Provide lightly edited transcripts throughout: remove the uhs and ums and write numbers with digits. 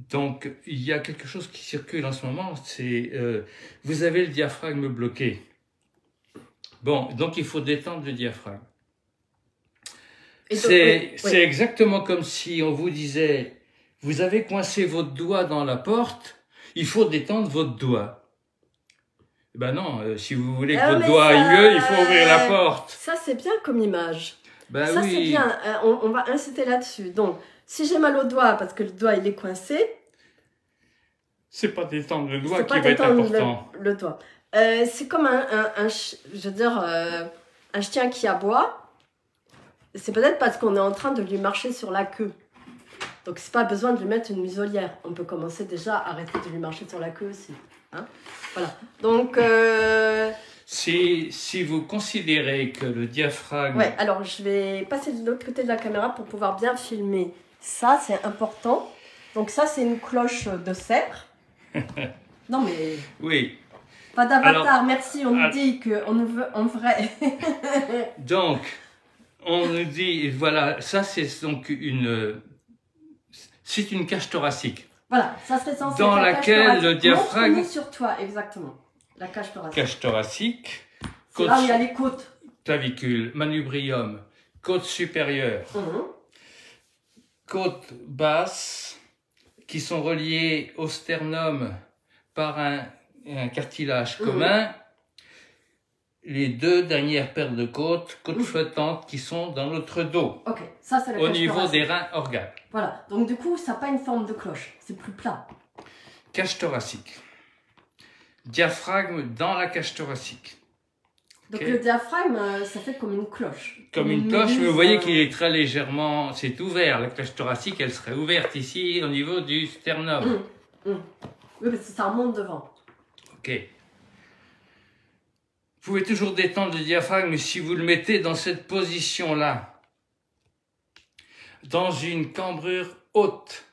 Donc, il y a quelque chose qui circule en ce moment, c'est vous avez le diaphragme bloqué. Bon, donc il faut détendre le diaphragme. C'est exactement comme si on vous disait, vous avez coincé votre doigt dans la porte, il faut détendre votre doigt. Ben non, si vous voulez que votre doigt aille mieux, il faut ouvrir la porte. Ça, c'est bien comme image. Ben ça, oui. c'est bien. On va inciter là-dessus. Donc, si j'ai mal au doigt parce que le doigt il est coincé, c'est pas détendre le doigt qui va être important. Le doigt. C'est comme je veux dire, un chien qui aboie. C'est peut-être parce qu'on est en train de lui marcher sur la queue. Donc, c'est pas besoin de lui mettre une muselière. On peut commencer déjà à arrêter de lui marcher sur la queue aussi. Hein, voilà. Donc, si vous considérez que le diaphragme... Ouais, alors je vais passer de l'autre côté de la caméra pour pouvoir bien filmer. Ça, c'est important. Donc ça, c'est une cloche de cerf. Non, mais... Oui. Pas d'avatar, merci. On nous dit qu'on nous veut en vrai. Donc, on nous dit, voilà, ça c'est donc c'est une cage thoracique. Voilà, ça serait censé dans laquelle le diaphragme... Montre-nous sur toi, exactement. La cage thoracique. Cage thoracique. C'est là où il y a les côtes. Clavicule, manubrium, côte supérieure, côte basse, qui sont reliées au sternum par un cartilage commun. Les deux dernières paires de côtes flottantes qui sont dans notre dos. Ok, ça c'est la cage au niveau thoracique. des reins organes. Voilà, donc du coup, ça n'a pas une forme de cloche, c'est plus plat. Cage thoracique. Diaphragme dans la cage thoracique. Donc le diaphragme, ça fait comme une cloche. Comme une cloche, mais vous voyez qu'il est très légèrement... C'est ouvert, la cage thoracique, elle serait ouverte ici, au niveau du sternum. Oui, parce que ça remonte devant. Ok. Vous pouvez toujours détendre le diaphragme si vous le mettez dans cette position-là. Dans une cambrure haute.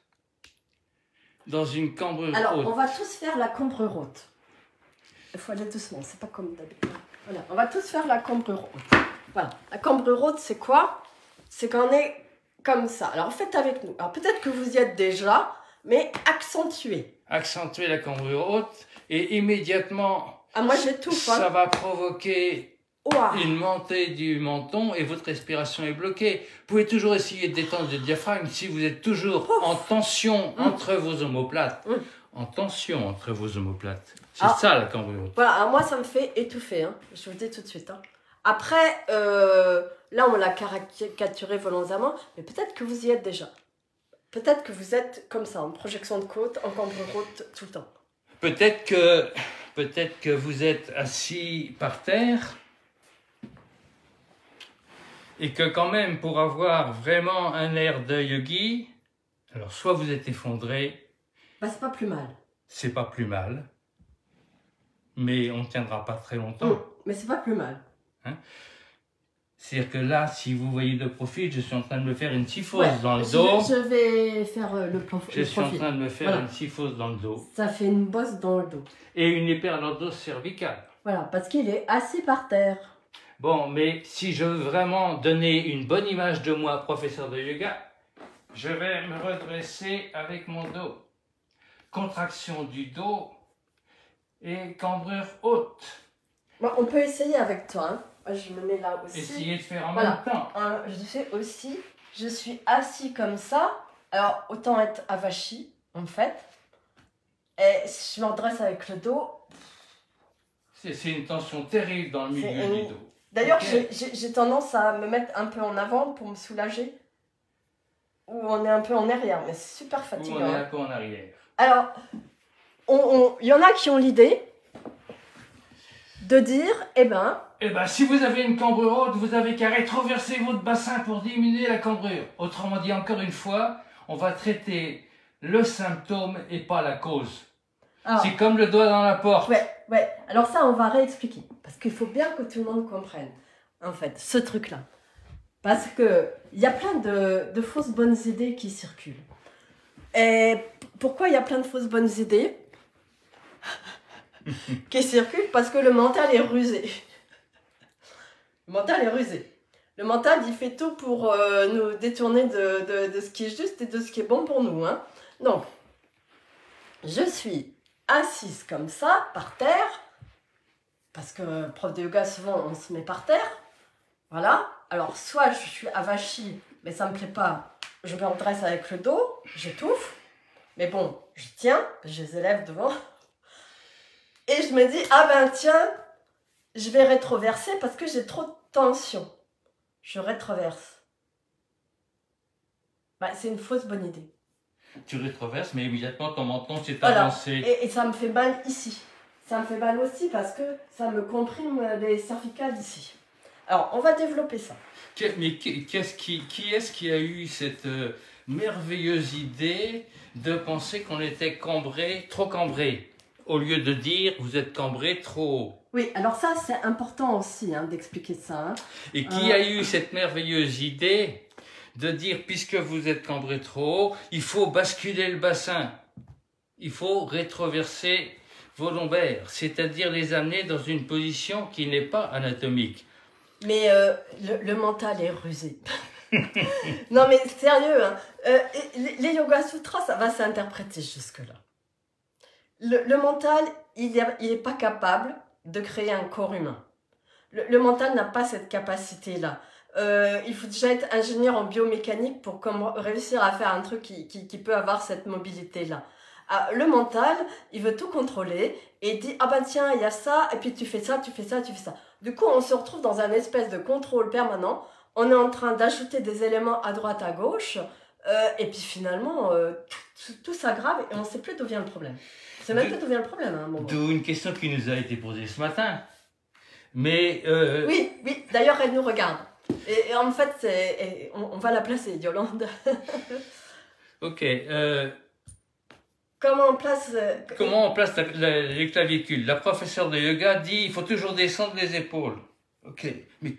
Dans une cambrure haute. Alors, on va tous faire la cambrure haute. Il faut aller doucement, c'est pas comme d'habitude. Voilà, on va tous faire la cambrure haute. Voilà, la cambrure haute, c'est quoi? C'est qu'on est comme ça. Alors, faites avec nous. Alors, peut-être que vous y êtes déjà, mais accentuez. Accentuez la cambrure haute et immédiatement... Ah, moi, j'étouffe. Ça va provoquer une montée du menton et votre respiration est bloquée. Vous pouvez toujours essayer de détendre le diaphragme si vous êtes toujours en tension entre vos omoplates. En tension entre vos omoplates. C'est ça la cambrure haute. Voilà, alors moi ça me fait étouffer, hein. Je vous le dis tout de suite. Hein. Après, là on l'a caricaturé volontairement, mais peut-être que vous y êtes déjà. Peut-être que vous êtes comme ça, en projection de côte, en cambrure haute tout le temps. Peut-être que vous êtes assis par terre et que quand même pour avoir vraiment un air de yogi, alors soit vous êtes effondré. Bah, c'est pas plus mal. C'est pas plus mal. Mais on ne tiendra pas très longtemps. Mais c'est pas plus mal. Hein? C'est-à-dire que là, si vous voyez de profil, je suis en train de me faire une syphose dans le dos. Je vais faire le profil. Je suis en train de me faire une syphose dans le dos. Ça fait une bosse dans le dos. Et une hyperlordose cervicale. Voilà, parce qu'il est assis par terre. Bon, mais si je veux vraiment donner une bonne image de moi, professeur de yoga, je vais me redresser avec mon dos. Contraction du dos et cambrure haute. Bon, on peut essayer avec toi. Hein. Je me mets là aussi. Essayez de faire en même temps. Je fais aussi. Je suis assis comme ça. Alors, autant être avachi, en fait. Et si je me redresse avec le dos... C'est une tension terrible dans le milieu du dos. D'ailleurs, j'ai tendance à me mettre un peu en avant pour me soulager. Ou on est un peu en arrière, mais c'est super fatigant. Ou on est un peu en arrière. Alors, il y en a qui ont l'idée de dire, eh ben, si vous avez une cambrure haute, vous avez qu'à rétroverser votre bassin pour diminuer la cambrure. Autrement dit, encore une fois, on va traiter le symptôme et pas la cause. C'est comme le doigt dans la porte. Ouais. Alors ça, on va réexpliquer. Parce qu'il faut bien que tout le monde comprenne, en fait, ce truc-là. Parce qu'il y a plein de fausses bonnes idées qui circulent. Et pourquoi il y a plein de fausses bonnes idées qui circulent? Parce que le mental est rusé. Le mental est rusé. Le mental, il fait tout pour nous détourner de ce qui est juste et de ce qui est bon pour nous. Hein. Donc, je suis assise comme ça, par terre, parce que prof de yoga, souvent, on se met par terre. Voilà. Alors, soit je suis avachie, mais ça me plaît pas, je me redresse avec le dos, j'étouffe. Mais bon, je tiens, j'ai les élèves devant. Et je me dis, ah ben tiens, je vais rétroverser parce que j'ai trop de tension. Je rétroverse. Bah, c'est une fausse bonne idée. Tu rétroverses, mais immédiatement ton menton s'est Voilà. avancé. Et ça me fait mal ici. Ça me fait mal aussi parce que ça me comprime les cervicales ici. Alors, on va développer ça. Mais qui est-ce qui a eu cette merveilleuse idée de penser qu'on était cambré, trop cambré, au lieu de dire vous êtes cambré trop haut? Oui, alors ça, c'est important aussi d'expliquer ça. Hein. Et qui a eu cette merveilleuse idée de dire, puisque vous êtes cambré trop haut, il faut basculer le bassin. Il faut rétroverser vos lombaires, c'est-à-dire les amener dans une position qui n'est pas anatomique. Mais le mental est rusé. Non mais sérieux, hein. Les Yoga Sutras, ça va s'interpréter jusque-là. Le mental, il n'est pas capable de créer un corps humain. Le mental n'a pas cette capacité-là. Il faut déjà être ingénieur en biomécanique pour réussir à faire un truc qui peut avoir cette mobilité-là. Ah, le mental, il veut tout contrôler et il dit « Ah ben tiens, il y a ça, et puis tu fais ça, tu fais ça, tu fais ça. » Du coup, on se retrouve dans un espèce de contrôle permanent. On est en train d'ajouter des éléments à droite, à gauche, et puis finalement, tout s'aggrave et on ne sait plus d'où vient le problème. On ne sait même plus d'où vient le problème à un moment. D'où une question qui nous a été posée ce matin. Mais oui, d'ailleurs, elle nous regarde. Et en fait, on va la placer, Yolande. Ok. Comment on place les clavicules? La professeure de yoga dit il faut toujours descendre les épaules. Ok, mais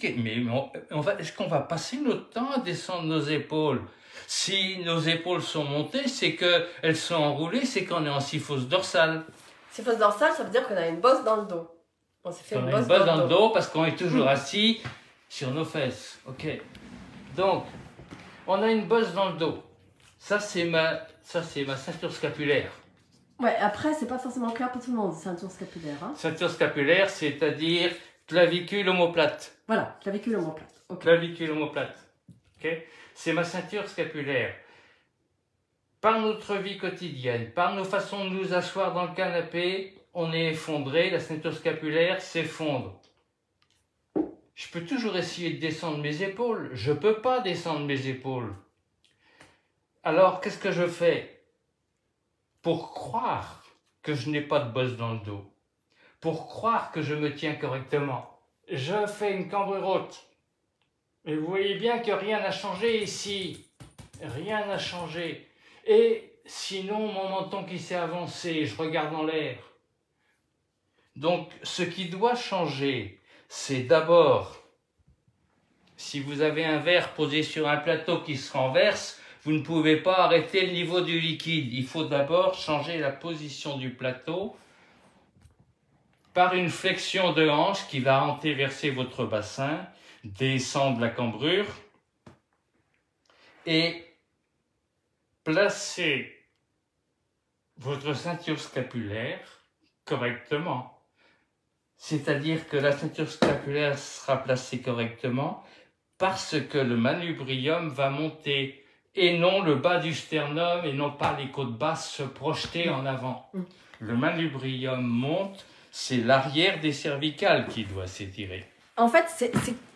est-ce qu'on va passer notre temps à descendre nos épaules? Si nos épaules sont montées, c'est qu'elles sont enroulées, c'est qu'on est en syphose dorsale. Syphose dorsale, ça veut dire qu'on a une bosse dans le dos. On s'est fait une bosse dans le dos parce qu'on est toujours assis sur nos fesses. Ok. Donc, on a une bosse dans le dos. Ça, c'est ma ceinture scapulaire. Ouais, après, c'est pas forcément clair pour tout le monde, ceinture scapulaire. Hein. Ceinture scapulaire, c'est-à-dire clavicule omoplate. Voilà, clavicule omoplate. Okay. Clavicule omoplate. Okay. C'est ma ceinture scapulaire. Par notre vie quotidienne, par nos façons de nous asseoir dans le canapé, on est effondré, la ceinture scapulaire s'effondre. Je peux toujours essayer de descendre mes épaules. Je ne peux pas descendre mes épaules. Alors, qu'est-ce que je fais? Pour croire que je n'ai pas de bosse dans le dos, pour croire que je me tiens correctement, je fais une cambrure haute. Et vous voyez bien que rien n'a changé ici. Rien n'a changé. Et sinon, mon menton qui s'est avancé, je regarde en l'air. Donc, ce qui doit changer, c'est d'abord, si vous avez un verre posé sur un plateau qui se renverse, vous ne pouvez pas arrêter le niveau du liquide. Il faut d'abord changer la position du plateau par une flexion de hanche qui va antéverser votre bassin, descendre la cambrure et placer votre ceinture scapulaire correctement. C'est-à-dire que la ceinture scapulaire sera placée correctement parce que le manubrium va monter et non le bas du sternum et non pas les côtes basses se projeter en avant. Le manubrium monte, c'est l'arrière des cervicales qui doit s'étirer. En fait,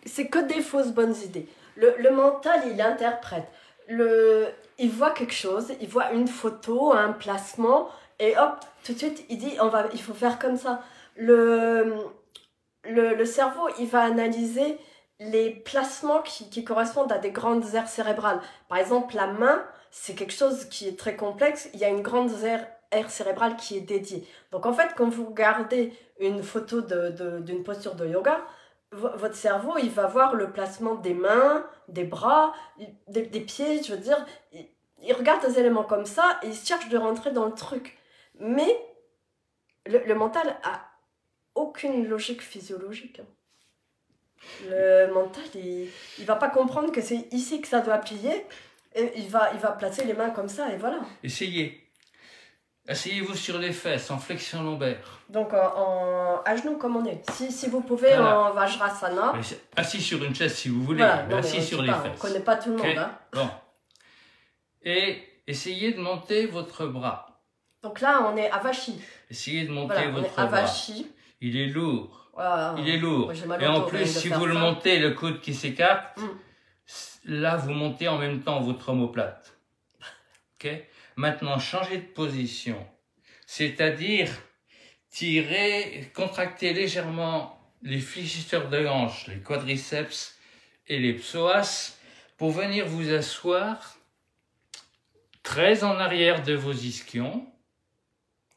c'est que des fausses bonnes idées. Le mental, il interprète. Il voit quelque chose, il voit une photo, un placement, et hop, tout de suite, il dit il faut faire comme ça. Le cerveau, il va analyser les placements qui correspondent à des grandes aires cérébrales. Par exemple, la main, c'est quelque chose qui est très complexe. Il y a une grande aire cérébrale qui est dédiée. Donc en fait, quand vous regardez une photo d'une posture de yoga, votre cerveau, il va voir le placement des mains, des bras, des pieds, je veux dire. Il regarde des éléments comme ça et il cherche de rentrer dans le truc. Mais le mental a aucune logique physiologique. Le mental, il va pas comprendre que c'est ici que ça doit plier. Et il va placer les mains comme ça et voilà. Essayez. Asseyez-vous sur les fesses en flexion lombaire. Donc à genoux comme on est. Si vous pouvez Voilà. en Vajrasana. Assis sur une chaise si vous voulez, Voilà, mais assis sur les fesses. On ne connaît pas tout le Okay. monde. Hein. Bon. Et essayez de monter votre bras. Donc là, on est à Vachi. Essayez de monter Voilà, votre on est à bras. Vachi. Il est lourd. Voilà. Il est lourd. Moi, j'ai mal Et au en dos, plus, rien de si faire vous le ça. montez, le coude qui s'écarte, là, vous montez en même temps votre omoplate. Okay. Maintenant, changez de position. C'est-à-dire, contractez légèrement les fléchisseurs de hanches, les quadriceps et les psoas pour venir vous asseoir très en arrière de vos ischions.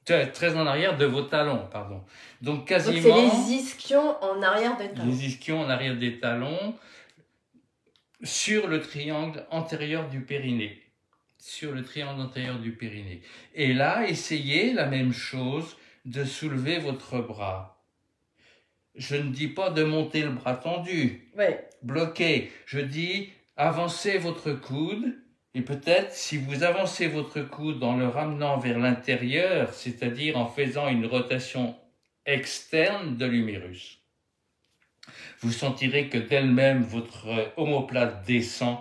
Très en arrière de vos talons, pardon. Donc quasiment... Donc c'est les ischions en arrière des talons. Les ischions en arrière des talons sur le triangle antérieur du périnée. Sur le triangle antérieur du périnée. Et là, essayez la même chose, de soulever votre bras. Je ne dis pas de monter le bras tendu, bloqué. Je dis avancez votre coude. Et peut-être, si vous avancez votre coude en le ramenant vers l'intérieur, c'est-à-dire en faisant une rotation externe de l'humérus, vous sentirez que d'elle-même, votre omoplate descend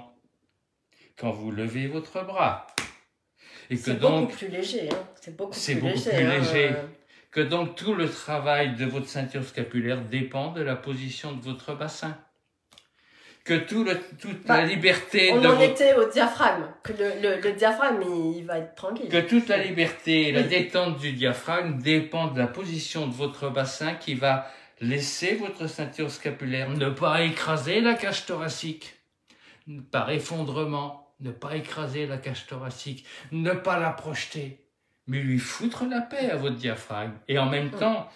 quand vous levez votre bras. Et que c'est donc, beaucoup plus léger. Hein. C'est beaucoup plus léger. Que donc, tout le travail de votre ceinture scapulaire dépend de la position de votre bassin. Que toute la liberté on en était au diaphragme, que le diaphragme il va être tranquille. Que toute la liberté et la détente du diaphragme dépend de la position de votre bassin qui va laisser votre ceinture scapulaire ne pas écraser la cage thoracique, par effondrement, ne pas écraser la cage thoracique, ne pas la projeter, mais lui foutre la paix à votre diaphragme. Et en même temps,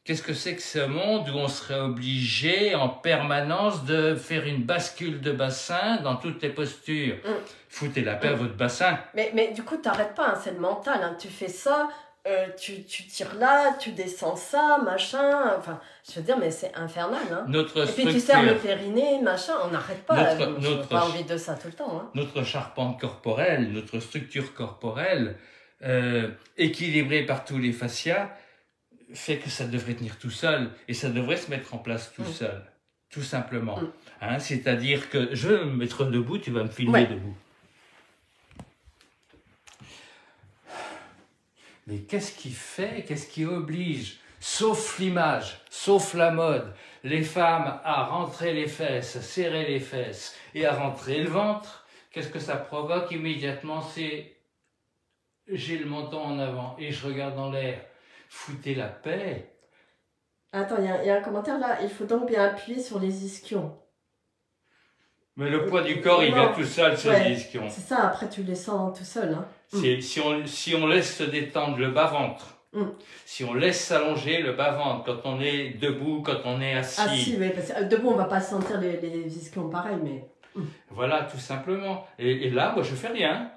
qu'est-ce que c'est que ce monde où on serait obligé en permanence de faire une bascule de bassin dans toutes les postures? Foutez la paix à votre bassin. Mais du coup, t'arrêtes pas, hein, c'est le mental. Hein. Tu fais ça, tu tires là, tu descends ça, machin. Enfin, je veux dire, mais c'est infernal. Hein. Et puis tu serres le périnée, machin, on n'arrête pas. J'ai pas envie de ça tout le temps. Hein. Notre charpente corporelle, notre structure corporelle, équilibrée par tous les fascias, fait que ça devrait tenir tout seul et ça devrait se mettre en place tout seul, tout simplement. Hein, c'est-à-dire que je vais me mettre debout, tu vas me filmer debout. Mais qu'est-ce qui oblige, sauf l'image, sauf la mode, les femmes à rentrer les fesses, à serrer les fesses et à rentrer le ventre? Qu'est-ce que ça provoque immédiatement? C'est j'ai le menton en avant et je regarde dans l'air. Foutez la paix. Attends, il y a un commentaire là. Il faut donc bien appuyer sur les ischions. Mais le poids du corps, il vient tout seul sur les ischions. C'est ça, après tu les sens tout seul. Hein. Si on laisse se détendre le bas-ventre, si on laisse s'allonger le bas-ventre, quand on est debout, quand on est assis. Ah si, oui, parce que debout, on ne va pas sentir les ischions pareil, mais... Voilà, tout simplement. Et là, moi, je fais rien.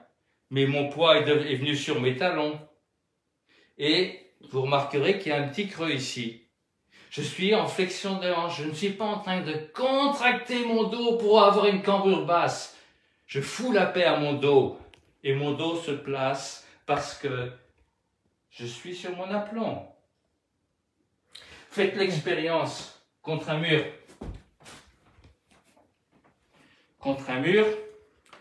Mais mon poids est venu sur mes talons. Et vous remarquerez qu'il y a un petit creux ici. Je suis en flexion de hanche. Je ne suis pas en train de contracter mon dos pour avoir une cambrure basse. Je fous la paix à mon dos. Et mon dos se place parce que je suis sur mon aplomb. Faites l'expérience contre un mur. Contre un mur.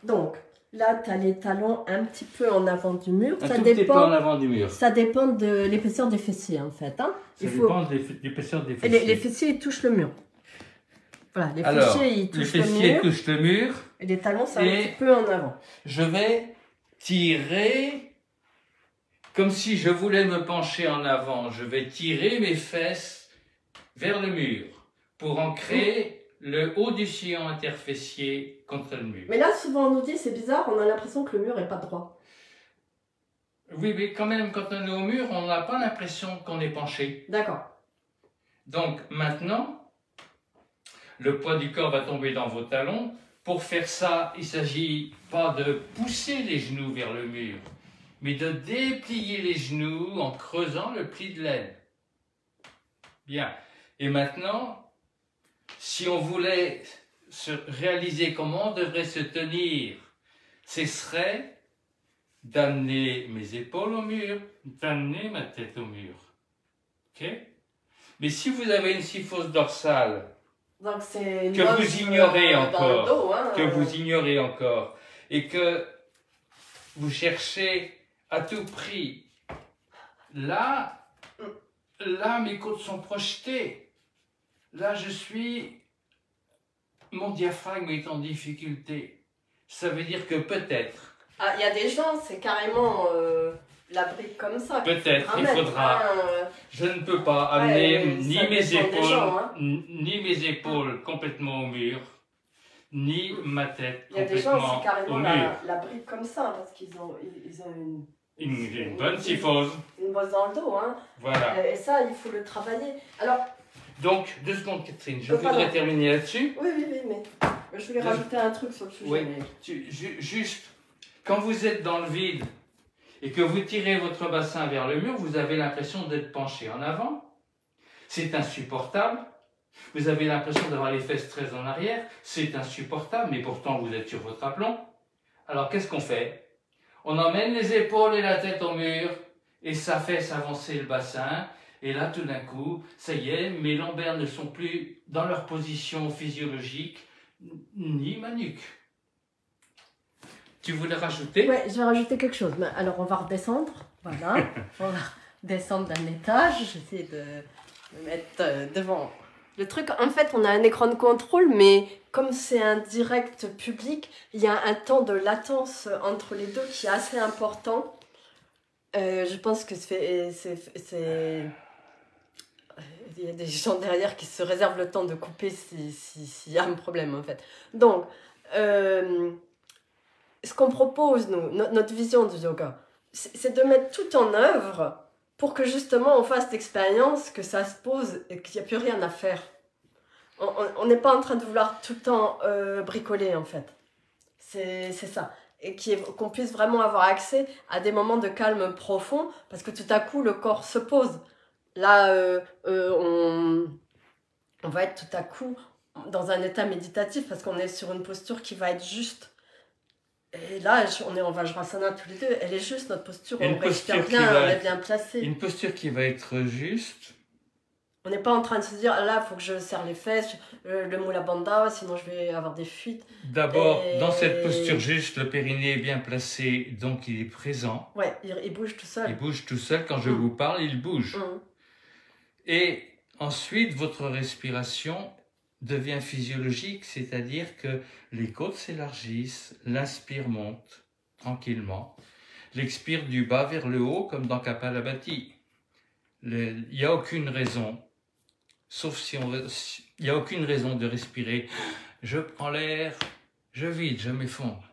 Donc, là, tu as les talons un petit peu en avant du mur. Un tout petit peu en avant du mur. Ça dépend de l'épaisseur des fessiers, en fait. Hein. Dépend de l'épaisseur des fessiers. Les fessiers, ils touchent le mur. Voilà, les fessiers, ils touchent le mur. Les fessiers touchent le mur. Et les talons, c'est un petit peu en avant. Je vais tirer comme si je voulais me pencher en avant. Je vais tirer mes fesses vers le mur pour ancrer le haut du sillon interfessier contre le mur. Mais là, souvent, on nous dit, c'est bizarre, on a l'impression que le mur n'est pas droit. Oui, mais quand même, quand on est au mur, on n'a pas l'impression qu'on est penché. D'accord. Donc, maintenant, le poids du corps va tomber dans vos talons. Pour faire ça, il ne s'agit pas de pousser les genoux vers le mur, mais de déplier les genoux en creusant le pli de l'aine. Bien. Et maintenant, si on voulait se réaliser comment on devrait se tenir, ce serait d'amener mes épaules au mur, d'amener ma tête au mur. Ok? Mais si vous avez une syphose dorsale donc c'est que vous ignorez encore, dos, hein, que vous ignorez encore, et que vous cherchez à tout prix, là mes côtes sont projetées. Là, mon diaphragme est en difficulté. Ça veut dire que peut-être. Ah, il y a des gens, c'est carrément la brique comme ça. Peut-être, il faudra. Je ne peux pas amener ni mes épaules, gens, hein. ni mes épaules complètement au mur, ni ma tête complètement au mur. Il y a des gens, c'est carrément la brique comme ça, parce qu'ils ont une bonne syphose. Une bosse dans le dos, hein. Voilà. Et ça, il faut le travailler. Alors. Donc, 2 secondes, Catherine, je voudrais terminer là-dessus. Oui, mais je voulais rajouter un truc sur le sujet. Oui, juste, quand vous êtes dans le vide et que vous tirez votre bassin vers le mur, vous avez l'impression d'être penché en avant. C'est insupportable. Vous avez l'impression d'avoir les fesses très en arrière. C'est insupportable, mais pourtant vous êtes sur votre aplomb. Alors, qu'est-ce qu'on fait? On emmène les épaules et la tête au mur et ça fait s'avancer le bassin. Et là, tout d'un coup, ça y est, mes lombaires ne sont plus dans leur position physiologique, ni ma nuque. Tu voulais rajouter? Oui, je vais rajouter quelque chose. Mais alors, on va redescendre. Voilà. On va descendre d'un étage. J'essaie de me mettre devant le truc. En fait, on a un écran de contrôle, mais comme c'est un direct public, il y a un temps de latence entre les deux qui est assez important. Je pense que il y a des gens derrière qui se réservent le temps de couper s'il y a un problème, en fait. Donc, ce qu'on propose, nous, notre vision du yoga, c'est de mettre tout en œuvre pour que justement on fasse l'expérience que ça se pose et qu'il n'y a plus rien à faire. On n'est pas en train de vouloir tout le temps bricoler, en fait. C'est ça. Et qu'on puisse vraiment avoir accès à des moments de calme profond, parce que tout à coup, le corps se pose. Là, on va être tout à coup dans un état méditatif, parce qu'on est sur une posture qui va être juste. Et là, on est en Vajrasana tous les deux, elle est juste, notre posture, on respire bien, on est bien placé. Une posture qui va être juste. On n'est pas en train de se dire, là, il faut que je serre les fesses, le Mula Bandha, sinon je vais avoir des fuites. D'abord, dans cette posture juste, le périnée est bien placé, donc il est présent. Ouais, il bouge tout seul. Il bouge tout seul, quand je vous parle, il bouge. Et ensuite, votre respiration devient physiologique, c'est-à-dire que les côtes s'élargissent, l'inspire monte tranquillement, l'expire du bas vers le haut, comme dans Kapalabhati. Il n'y a aucune raison, sauf si il n'y a aucune raison de respirer. Je prends l'air, je vide, je m'effondre.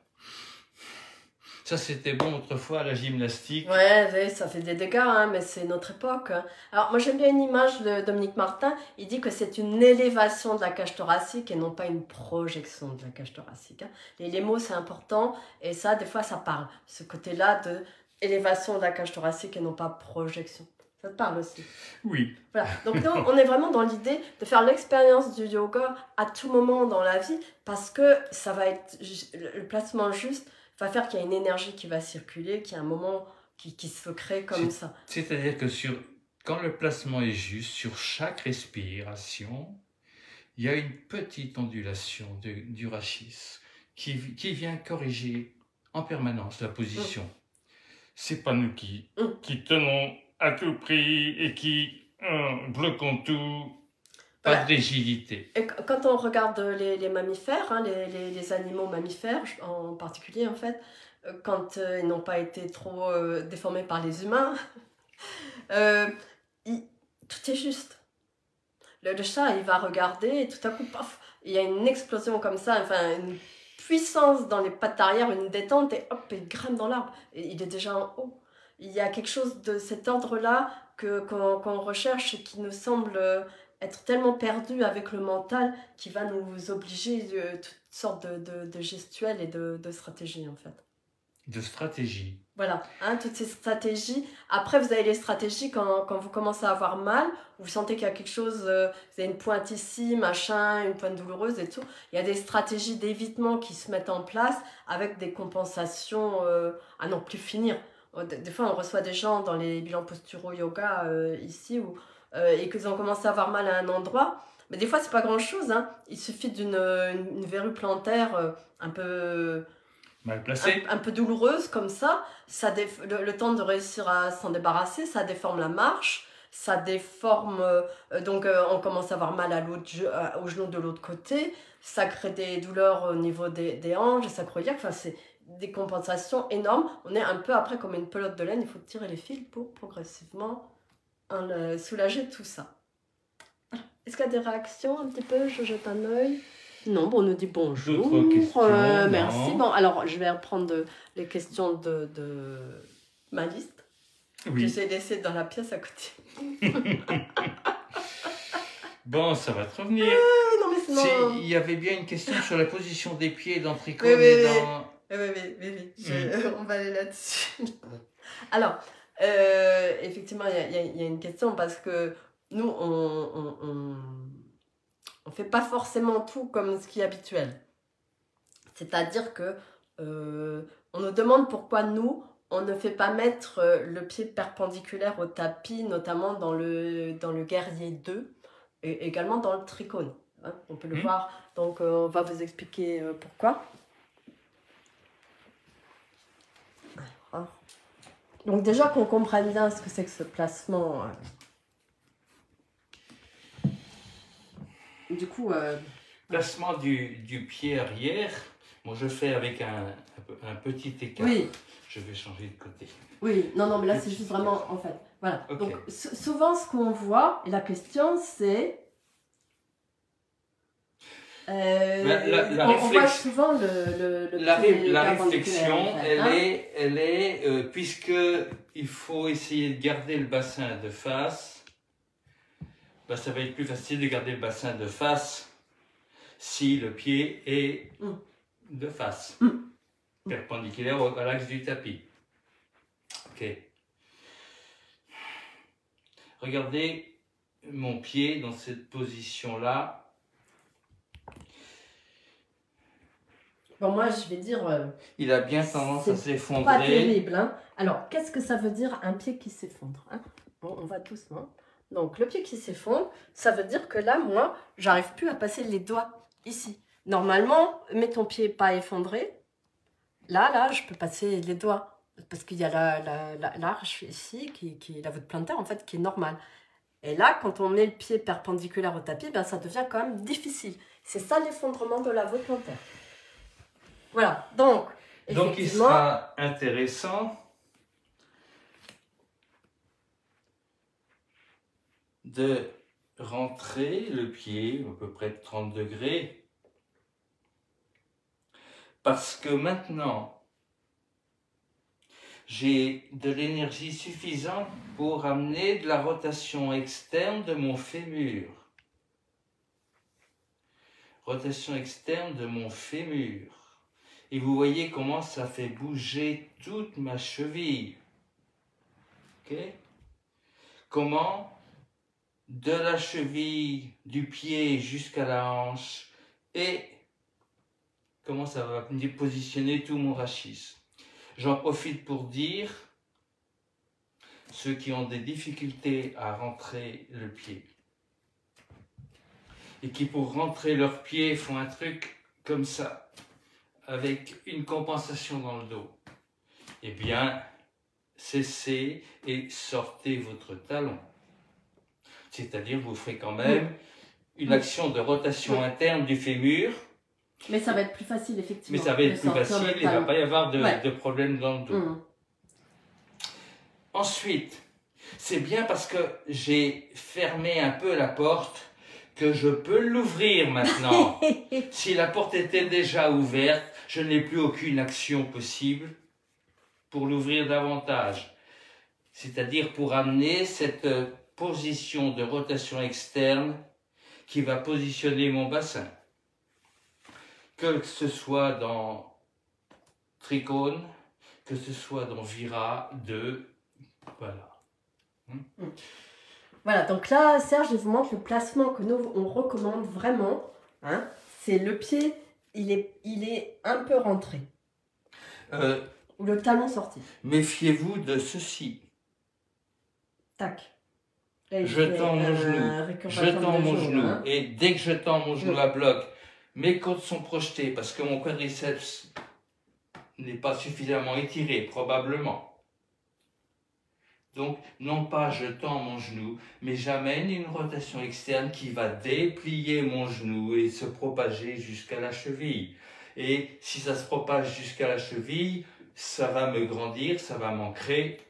Ça, c'était bon autrefois à la gymnastique. Ouais, ça fait des dégâts, hein, mais c'est notre époque. Alors, moi, j'aime bien une image de Dominique Martin. Il dit que c'est une élévation de la cage thoracique et non pas une projection de la cage thoracique. Hein. Et les mots, c'est important. Et ça, des fois, ça parle. Ce côté-là de élévation de la cage thoracique et non pas projection. Ça te parle aussi? Oui. Voilà. Donc, nous, on est vraiment dans l'idée de faire l'expérience du yoga à tout moment dans la vie parce que ça va être le placement juste va faire qu'il y a une énergie qui va circuler, qu'il y a un moment qui se crée comme ça. C'est-à-dire que quand le placement est juste, sur chaque respiration, il y a une petite ondulation du rachis qui vient corriger en permanence la position. C'est pas nous qui tenons à tout prix et qui bloquons tout. Pas de rigidité. Et quand on regarde les mammifères, hein, les animaux mammifères en particulier, en fait, quand ils n'ont pas été trop déformés par les humains, tout est juste. Le chat, il va regarder et tout à coup, paf, il y a une explosion comme ça, enfin une puissance dans les pattes arrière, une détente et hop, il grimpe dans l'arbre. Et il est déjà en haut. Il y a quelque chose de cet ordre-là qu'on recherche et qui nous semble être tellement perdu avec le mental qui va nous obliger toutes sortes de gestuels et de stratégies, en fait. De stratégie. Voilà, hein, toutes ces stratégies. Après, vous avez les stratégies quand vous commencez à avoir mal, vous sentez qu'il y a quelque chose, vous avez une pointe ici, machin, une pointe douloureuse et tout. Il y a des stratégies d'évitement qui se mettent en place avec des compensations à n'en plus finir. Des fois, on reçoit des gens dans les bilans posturaux yoga ici et qu'ils ont commencé à avoir mal à un endroit. Mais des fois, c'est pas grand-chose. Hein. Il suffit une verrue plantaire un peu... Mal placé. Un peu douloureuse comme ça, le temps de réussir à s'en débarrasser, ça déforme la marche, ça déforme, on commence à avoir mal au genou de l'autre côté, ça crée des douleurs au niveau des hanches, des sacroiliaques, enfin c'est des compensations énormes. On est un peu après comme une pelote de laine, il faut tirer les fils pour progressivement soulager tout ça. Est-ce qu'il y a des réactions un petit peu? Je jette un œil. Non, bon, on nous dit bonjour. D'autres questions, merci. Bon, alors, je vais reprendre les questions de ma liste. Oui. J'essaie d'essayer dans la pièce à côté. Bon, ça va te revenir. Non, mais sinon... Il y avait bien une question sur la position des pieds dans tricot et dans... Oui. On va aller là-dessus. Alors, effectivement, il y a une question parce que nous, on fait pas forcément tout comme ce qui est habituel. C'est-à-dire que on nous demande pourquoi nous, on ne fait pas mettre le pied perpendiculaire au tapis, notamment dans le guerrier 2 et également dans le tricône. Hein, on peut le voir, donc on va vous expliquer pourquoi. Alors, donc déjà qu'on comprenne bien ce que c'est que ce placement... Du coup... Placement du pied arrière, moi je fais avec un petit écart. Oui. Je vais changer de côté. Oui, non, mais là c'est juste vraiment, en fait, voilà. Okay. Donc souvent ce qu'on voit, et la question c'est... on voit souvent la réflexion, en fait, elle est puisque il faut essayer de garder le bassin de face, ben, ça va être plus facile de garder le bassin de face si le pied est de face, perpendiculaire à l'axe du tapis. Ok. Regardez mon pied dans cette position-là. Bon, moi je vais dire... il a bien tendance à s'effondrer. C'est pas terrible, hein. Alors, qu'est-ce que ça veut dire un pied qui s'effondre, hein? Bon, on va doucement. Donc, le pied qui s'effondre, ça veut dire que là, moi, j'arrive plus à passer les doigts ici. Normalement, mets ton pied pas effondré. Là, je peux passer les doigts. Parce qu'il y a l'arche ici, qui est la voûte plantaire, en fait, qui est normale. Et là, quand on met le pied perpendiculaire au tapis, ben, ça devient quand même difficile. C'est ça l'effondrement de la voûte plantaire. Voilà, donc il sera intéressant de rentrer le pied à peu près de 30 degrés parce que maintenant j'ai de l'énergie suffisante pour amener de la rotation externe de mon fémur. Rotation externe de mon fémur. Et vous voyez comment ça fait bouger toute ma cheville. Ok? Comment de la cheville, du pied jusqu'à la hanche, et comment ça va positionner tout mon rachis. J'en profite pour dire, ceux qui ont des difficultés à rentrer le pied, et qui pour rentrer leur pied font un truc comme ça, avec une compensation dans le dos, eh bien, cessez et sortez votre talon. C'est-à-dire, vous ferez quand même une action de rotation interne du fémur. Mais ça va être plus facile, effectivement. Mais ça va être plus facile, il ne va pas y avoir de problème dans le dos. Ensuite, c'est bien parce que j'ai fermé un peu la porte que je peux l'ouvrir maintenant. Si la porte était déjà ouverte, je n'ai plus aucune action possible pour l'ouvrir davantage. C'est-à-dire pour amener cette position de rotation externe qui va positionner mon bassin. Que ce soit dans tricône, que ce soit dans Vira 2, voilà. Voilà, donc là, Serge, je vous montre le placement que nous, on recommande vraiment. Hein, c'est le pied, il est un peu rentré. Ou le talon sorti. Méfiez-vous de ceci. Tac. Là, je tends mon genou. Hein. Et dès que je tends mon genou à bloc, mes côtes sont projetées parce que mon quadriceps n'est pas suffisamment étiré, probablement. Donc, non pas je tends mon genou, mais j'amène une rotation externe qui va déplier mon genou et se propager jusqu'à la cheville. Et si ça se propage jusqu'à la cheville, ça va me grandir, ça va m'ancrer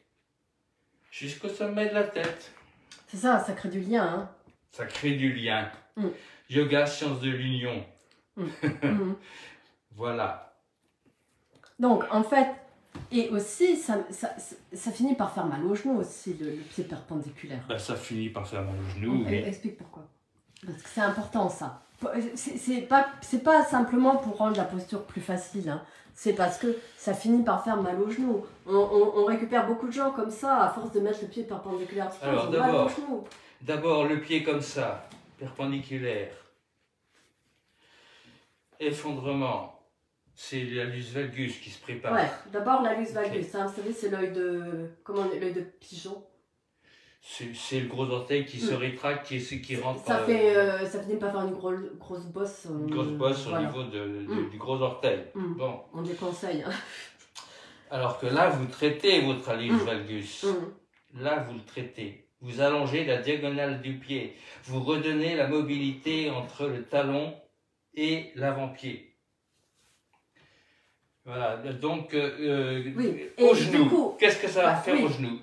jusqu'au sommet de la tête. C'est ça, ça crée du lien. Hein. Ça crée du lien. Yoga, science de l'union. Voilà. Donc, en fait, et aussi, ça finit par faire mal au genou aussi, le pied perpendiculaire. Ben, ça finit par faire mal au genou. Oui. Explique pourquoi. Parce que c'est important ça. C'est pas simplement pour rendre la posture plus facile. Hein. C'est parce que ça finit par faire mal au genou. On récupère beaucoup de gens comme ça à force de mettre le pied perpendiculaire. Alors d'abord le pied comme ça, perpendiculaire. Effondrement. C'est l'allus valgus qui se prépare. Ouais, d'abord l'allus valgus. Hein, vous savez, c'est l'œil de... Comment on dit, l'œil de pigeon. C'est le gros orteil qui se rétracte, qui rentre... Ça finit par faire une grosse bosse. Une grosse bosse au niveau du gros orteil. Bon. On déconseille. Hein. Alors que là, vous traitez votre allus valgus. Là, vous le traitez. Vous allongez la diagonale du pied. Vous redonnez la mobilité entre le talon et l'avant-pied. Voilà, donc au genou, qu'est-ce que ça va faire au genou?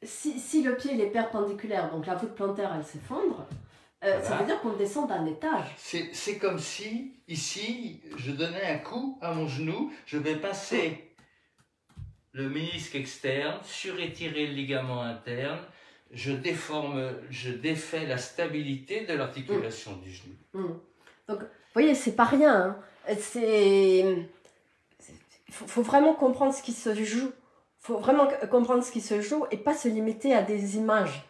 Si le pied il est perpendiculaire, donc la voûte plantaire elle s'effondre, ça veut dire qu'on descend d'un étage. C'est comme si, ici, je donnais un coup à mon genou, je vais passer le ménisque externe, surétirer le ligament interne, je défais la stabilité de l'articulation du genou. Donc, vous voyez, c'est pas rien. Hein. Faut vraiment comprendre ce qui se joue. Faut vraiment comprendre ce qui se joue et pas se limiter à des images.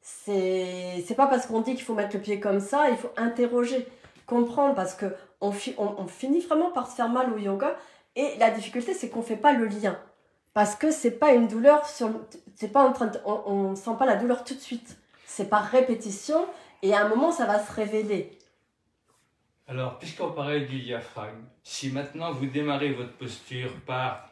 C'est pas parce qu'on dit qu'il faut mettre le pied comme ça, il faut interroger, comprendre, parce que on finit vraiment par se faire mal au yoga. Et la difficulté, c'est qu'on fait pas le lien. Parce que c'est pas une douleur, c'est pas on sent pas la douleur tout de suite. C'est par répétition et à un moment, ça va se révéler. Alors, puisqu'on parlait du diaphragme, si maintenant vous démarrez votre posture par...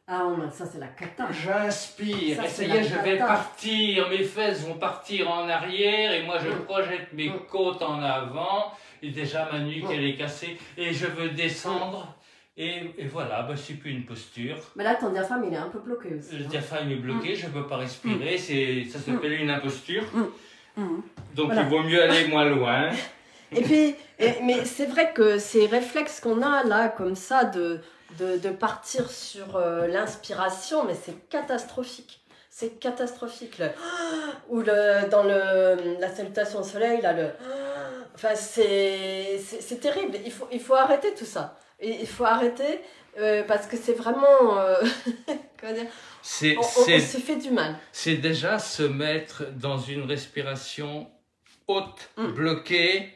Ah non, ça c'est la cata. J'inspire, et ça y est, je vais partir, mes fesses vont partir en arrière, et moi je projette mes côtes en avant, et déjà ma nuque elle est cassée, et je veux descendre, et voilà, bah, c'est plus une posture. Mais là ton diaphragme il est un peu bloqué aussi. Le diaphragme est bloqué, je ne peux pas respirer, ça s'appelle une imposture. Donc voilà. Il vaut mieux aller moins loin. Et puis, mais c'est vrai que ces réflexes qu'on a là, comme ça, de partir sur l'inspiration, mais c'est catastrophique. C'est catastrophique. Ou dans la salutation au soleil, là, enfin, c'est terrible. Il faut arrêter tout ça. Il faut arrêter parce que c'est vraiment... comment dire, on se fait du mal. C'est déjà se mettre dans une respiration haute, bloquée,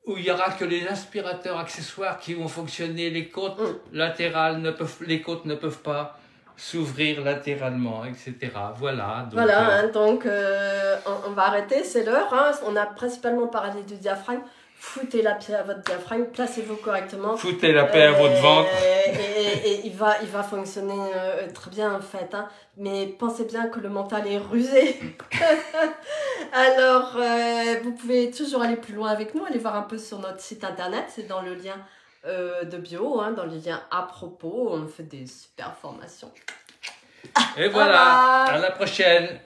où il n'y aura que les aspirateurs accessoires qui vont fonctionner. Les côtes latérales les côtes ne peuvent pas s'ouvrir latéralement, etc. Voilà. Donc, voilà, donc on va arrêter, c'est l'heure. Hein. On a principalement parlé du diaphragme. Foutez la paix à votre diaphragme, placez-vous correctement. Foutez la paix à votre ventre. Et il va fonctionner très bien en fait. Hein. Mais pensez bien que le mental est rusé. Alors, vous pouvez toujours aller plus loin avec nous, aller voir un peu sur notre site internet. C'est dans le lien de bio, hein, dans le lien à propos. On fait des super formations. Et voilà, à la prochaine.